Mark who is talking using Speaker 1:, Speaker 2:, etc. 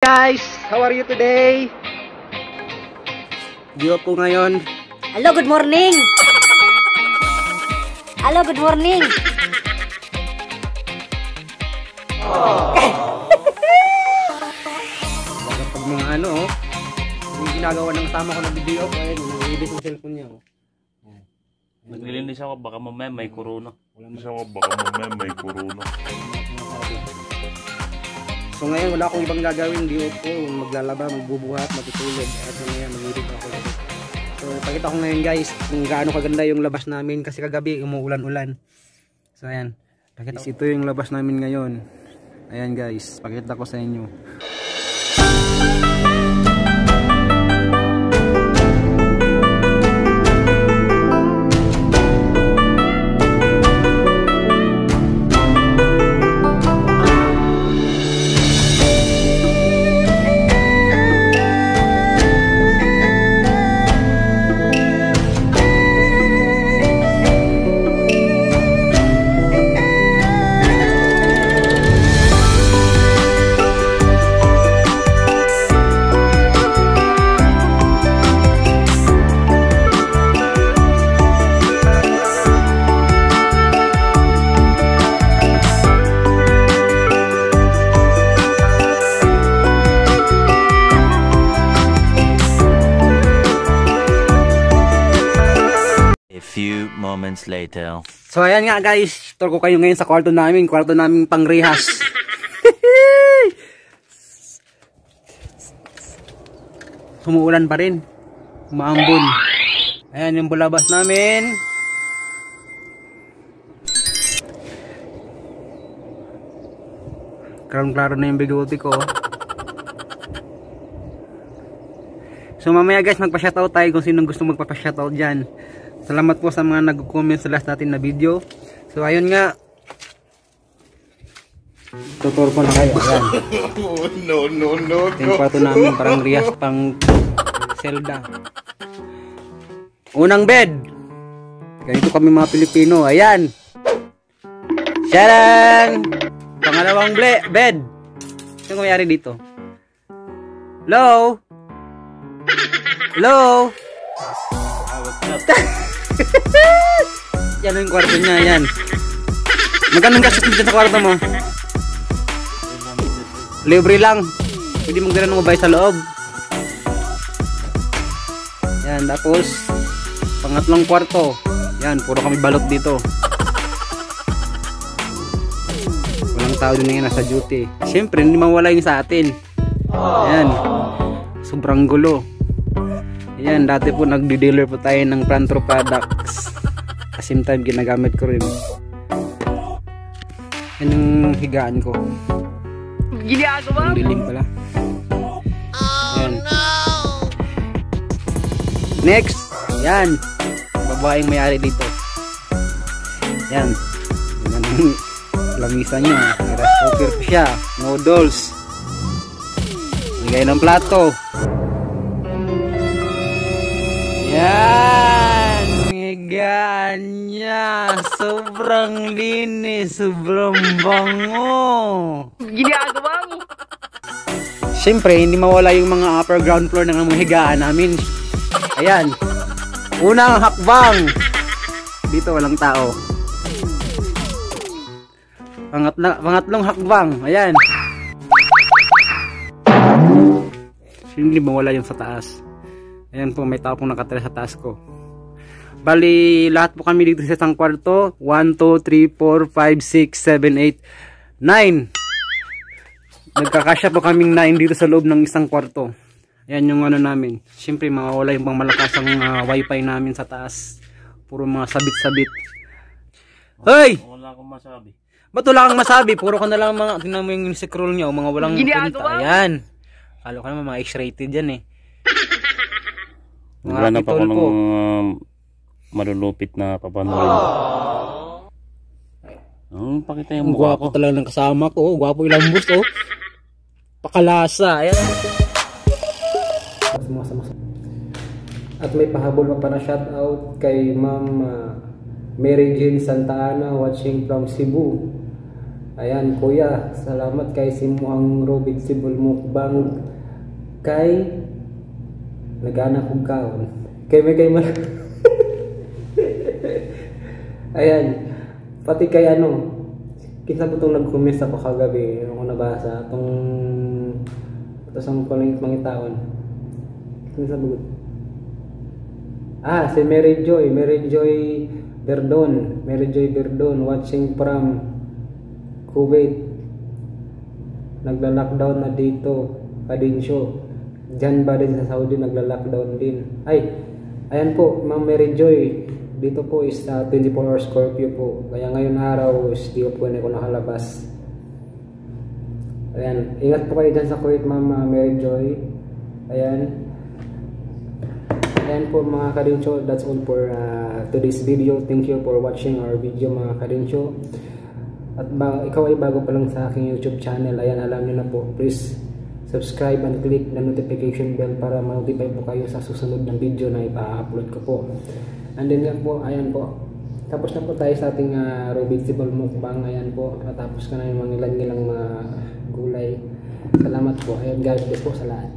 Speaker 1: Guys, how are you today? Diyo po ngayon.
Speaker 2: Hello, good morning. Hello, good morning.
Speaker 1: Pag mga yung ginagawa ng kasama ko na video ko, ayun, nag-edit yung cellphone niya.
Speaker 3: Naglilinis ako, baka mamaya may corona.
Speaker 1: So ngayon wala akong ibang gagawin, di po maglalaba, magbubuhat, matutulog. At ngayon mag-edit ako. So pakita ko ngayon guys kung gaano kaganda yung labas namin kasi kagabi umuulan-ulan. So ayan, pakita ito yung labas namin ngayon. Ayan guys, pakita ko sa inyo.
Speaker 3: Few moments later.
Speaker 1: So ayan nga guys, tour ko kayo ngayon sa kwarto namin pangrehas. Umuulan pa rin. Umaambon. Ayan yung bulabas namin. Klaro na yung bigote ko. So mamaya guys, magpa-shoutout tayo kung sinong gusto magpa-shoutout dyan. Salamat po sa mga nag-comment sa last natin na video. So ayun nga, tutor ko na kayo. Ayan. No. Yung kwarto namin parang Rias pang Zelda. Unang bed. Ganito kami mga Pilipino. Ayan. Sharan! Pangalawang bed. Ano mayari dito? Hello? Hello? Yan yung kwarto niya, yan. Magkano gastos mo dyan sa kwarto mo? Libre lang. Pwede mong gano'n mabay sa loob. Yan, tapos pangatlong kwarto. Yan, puro kami balot dito. Walang tao din ngayon nasa duty. Siyempre, hindi mawala yung sa atin. Yan. Sobrang gulo. Yan, dati po nagdi-dealer po tayo ng Plantro products. At same time, ginagamit ko rin. Yan yung higaan ko. Ginagawa mo? Dilim pala. Yan. Next, yan. Babaeng may-ari dito. Yan. Yan ang lamisa niya. May rice cooker pa siya. Noodles. Ligay ng plato. Yan, higaan niya. Sobrang linis, sobrang bango. Ginagawa mo. Siyempre, hindi mawala yung mga upper ground floor ng mga higaan namin. Ayan. Unang hakbang. Dito walang tao. Pangatlong hakbang. Ayan. Hindi mawala yung sa taas. Ayan po, may tao pong nakatira sa taas ko. Bali, lahat po kami dito sa isang kwarto. 1, 2, 3, 4, 5, 6, 7, 8, 9. Nagkakasya po kaming 9 dito sa loob ng isang kwarto. Ayan yung ano namin. Siyempre, mawawala yung pangmalakasang wifi namin sa taas. Puro mga sabit-sabit. Hoy!
Speaker 3: Wala akong masabi.
Speaker 1: Ba't wala kang masabi? Puro ka na lang mga, tingnan mo yung scroll nyo, mga walang kwenta. Ayan. Kalo ka naman, mga X-rated yan eh.
Speaker 3: Naghanap ako ng malulupit na papanood. Pakita yung mukha ko.
Speaker 1: Gwapo talaga ng kasama ko. Gwapo ilang bus oh. Pakalasa. Ayan. At may pahabol pa na shoutout kay Ma'am Mary Jane Santa Ana watching from Cebu. Ayan, kuya, salamat kay Simuang Robitsibol Mukbang kay nagana kong kaon. Kay mal. Ayan, pati kay ano, kinsa po itong nag-comment ako kagabi, ako nabasa, itong ang kuling mga taon. Kinsa po? Si Mary Joy Verdon, watching from Kuwait. Nagla-lockdown na dito, Kadinsyo. Diyan ba din sa Saudi nagla-lockdown din? Ayan po, Ma'am Mary Joy. Dito po is 24 hours curfew po. Kaya ngayon araw is di po na ako nakalabas. Ayan, ingat po kayo dyan sa Kuwait, Ma'am Mary Joy. Ayan. Ayan po mga Kadinsyo, that's all for today's video. Thank you for watching our video mga Kadinsyo. At ikaw ay bago pa lang sa aking YouTube channel, ayan, alam niyo na po, please subscribe and click the notification bell para ma-notify po kayo sa susunod ng video na ipa-upload ko po. And then nga po, ayan po, tapos na po tayo sa ating Robitsibol Mukbang. Ayan po, natapos ka na yung mga ilang mga gulay. Salamat po. Ayan, God bless po sa lahat.